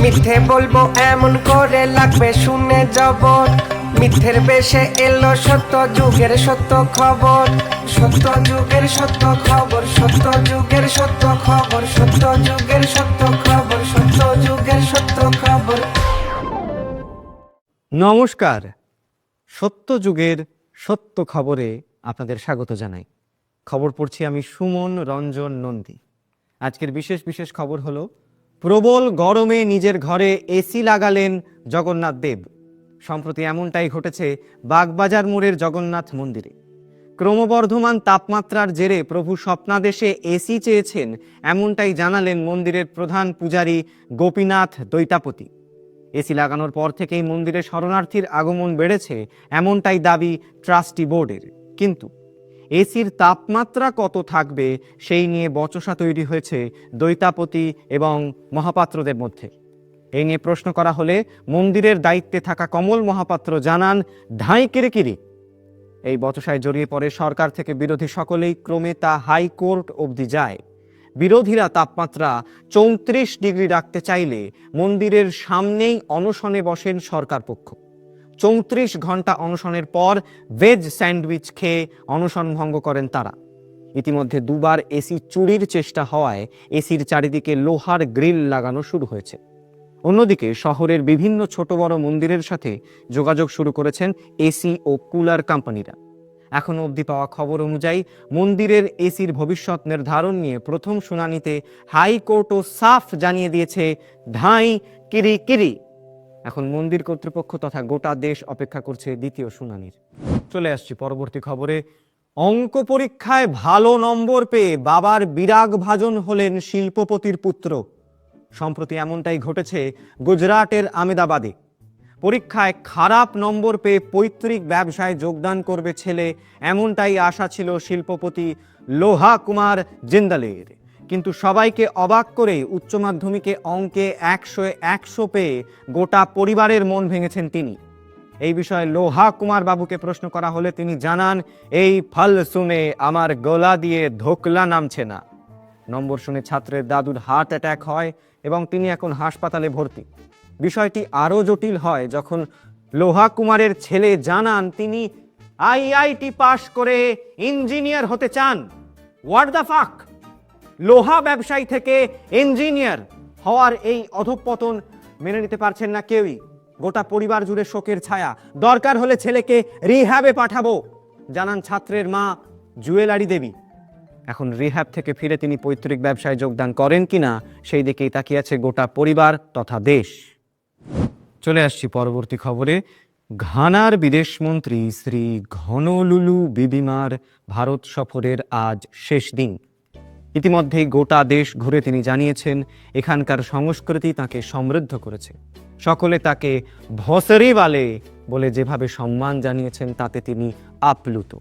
মিথ্যে বলবো এমন করে লাগবে শুনে জবর, মিথ্যের বেশে এলো সত্য যুগের সত্য খবর, সত্য যুগের সত্য খবর, সত্য যুগের সত্য খবর, সত্য যুগের সত্য খবর, সত্য যুগের সত্য খবর। নমস্কার, সত্য যুগের সত্য খবরে আপনাদের স্বাগত জানাই। খবর পড়ছি আমি সুমন রঞ্জন নন্দী। আজকের বিশেষ খবর হলো, প্রবল গরমে নিজের ঘরে এসি লাগালেন জগন্নাথ দেব। সম্প্রতি এমনটাই ঘটেছে বাগবাজার মোড়ের জগন্নাথ মন্দিরে। ক্রমবর্ধমান তাপমাত্রার জেরে প্রভু স্বপ্নাদেশে এসি চেয়েছেন, এমনটাই জানালেন মন্দিরের প্রধান পূজারী গোপীনাথ দৈতাপতি। এসি লাগানোর পর থেকেই মন্দিরে শরণার্থীর আগমন বেড়েছে, এমনটাই দাবি ট্রাস্টি বোর্ডের। কিন্তু এসির তাপমাত্রা কত থাকবে সেই নিয়ে বচসা তৈরি হয়েছে দৈতাপতি এবং মহাপাত্রদের মধ্যে। এই নিয়ে প্রশ্ন করা হলে মন্দিরের দায়িত্বে থাকা কমল মহাপাত্র জানান, ধাঁই কিরিকিরি। এই বচসায় জড়িয়ে পড়ে সরকার থেকে বিরোধী সকলেই, ক্রমে তা হাইকোর্ট অবধি যায়। বিরোধীরা তাপমাত্রা 34 ডিগ্রি রাখতে চাইলে মন্দিরের সামনেই অনশনে বসেন সরকার পক্ষ। 34 ঘন্টা অনশনের পর ভেজ স্যান্ডউইচ খেয়ে অনশন ভঙ্গ করেন তারা। ইতিমধ্যে দুবার এসি চুরির চেষ্টা হওয়ায় এসির চারিদিকে লোহার গ্রিল লাগানো শুরু হয়েছে। অন্যদিকে শহরের বিভিন্ন ছোট বড় মন্দিরের সাথে যোগাযোগ শুরু করেছেন এসি ও কুলার কোম্পানিরা। এখনো অবধি পাওয়া খবর অনুযায়ী মন্দিরের এসির ভবিষ্যৎ নির্ধারণ নিয়ে প্রথম শুনানিতে হাইকোর্টও সাফ জানিয়ে দিয়েছে, ধাঁই কিরিকিরি। এখন মন্দির কর্তৃপক্ষ তথা গোটা দেশ অপেক্ষা করছে দ্বিতীয় শুনানির। চলে আসছি পরবর্তী খবরে। অঙ্ক পরীক্ষায় ভালো নম্বর পেয়ে বাবার বিরাগ ভাজন হলেন শিল্পপতির পুত্র। সম্প্রতি এমনটাই ঘটেছে গুজরাটের আমেদাবাদে। পরীক্ষায় খারাপ নম্বর পেয়ে পৈতৃক ব্যবসায় যোগদান করবে ছেলে, এমনটাই আশা ছিল শিল্পপতি লোহা কুমার জিন্দালের। কিন্তু সবাইকে অবাক করে উচ্চ মাধ্যমিকে অঙ্কে 100 পেয়ে গোটা পরিবারের মন ভেঙেছেন তিনি। এই বিষয়ে লোহা কুমার বাবুকে প্রশ্ন করা হলে তিনি জানান, এই ফল শুনে আমার গলা দিয়ে ধোকলা নামছে না। নম্বর শুনে ছাত্রের দাদুর হার্ট অ্যাটাক হয় এবং তিনি এখন হাসপাতালে ভর্তি। বিষয়টি আরও জটিল হয় যখন লোহা কুমারের ছেলে জানান তিনি আইআইটি পাশ করে ইঞ্জিনিয়ার হতে চান। What the fuck! লোহা ব্যবসায়ী থেকে ইঞ্জিনিয়ার হওয়ার এই অধঃপতন মেনে নিতে পারছেন না কেউই। গোটা পরিবার জুড়ে শোকের ছায়া। দরকার হলে ছেলেকে রিহ্যাবে পাঠাবো, জানান ছাত্রের মা জুয়েলারি দেবী। এখন রিহ্যাব থেকে ফিরে তিনি পৈতৃক ব্যবসায় যোগদান করেন কিনা সেই দিকেই তাকিয়ে আছে গোটা পরিবার তথা দেশ। চলে আসছি পরবর্তী খবরে। ঘানার বিদেশমন্ত্রী শ্রী ঘনলুলু বিবিমার ভারত সফরের আজ শেষ দিন। ইতিমধ্যেই গোটা দেশ ঘুরে তিনি জানিয়েছেন, এখানকার সংস্কৃতি তাকে সমৃদ্ধ করেছে। সকলে তাকে ভসরিওয়ালে বলে যেভাবে সম্মান জানিয়েছেন তাতে তিনি আপ্লুত।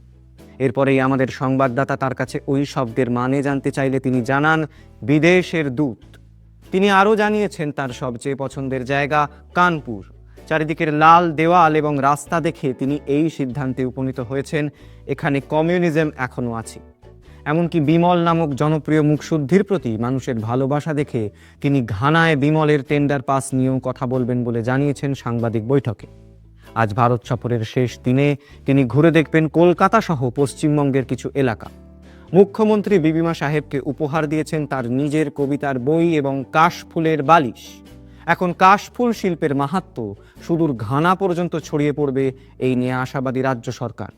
এরপরেই আমাদের সংবাদদাতা তার কাছে ওই শব্দের মানে জানতে চাইলে তিনি জানান, বিদেশের দূত। তিনি আরও জানিয়েছেন তার সবচেয়ে পছন্দের জায়গা কানপুর। চারিদিকের লাল দেওয়াল এবং রাস্তা দেখে তিনি এই সিদ্ধান্তে উপনীত হয়েছেন, এখানে কমিউনিজম এখনো আছে। এমনকি বিমল নামক জনপ্রিয় মুখশুদ্ধির প্রতি মানুষের ভালোবাসা দেখে তিনি ঘানায় বিমলের টেন্ডার পাস নিয়েও কথা বলবেন বলে জানিয়েছেন সাংবাদিক বৈঠকে। আজ ভারত সফরের শেষ দিনে তিনি ঘুরে দেখবেন কলকাতা সহ পশ্চিমবঙ্গের কিছু এলাকা। মুখ্যমন্ত্রী বিবিমা সাহেবকে উপহার দিয়েছেন তার নিজের কবিতার বই এবং কাশফুলের বালিশ। এখন কাশফুল শিল্পের মাহাত্ম্য সুদূর ঘানা পর্যন্ত ছড়িয়ে পড়বে, এই নিয়ে আশাবাদী রাজ্য সরকার।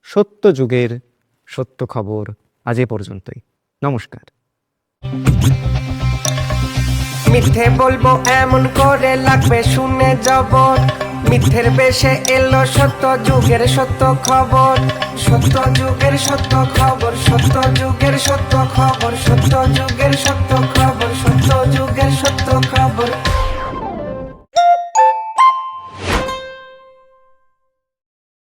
সত্য যুগের সত্য খবর আজ এ পর্যন্তই। নমস্কার। মিথ্যে বলবো এমন করে লাগবে শুনে জবর, মিথ্যের বেশে এলো সত্য যুগের সত্য খবর, সত্য যুগের সত্য খবর, সত্য যুগের সত্য খবর, সত্য যুগের সত্য খবর, সত্য যুগের সত্য খবর।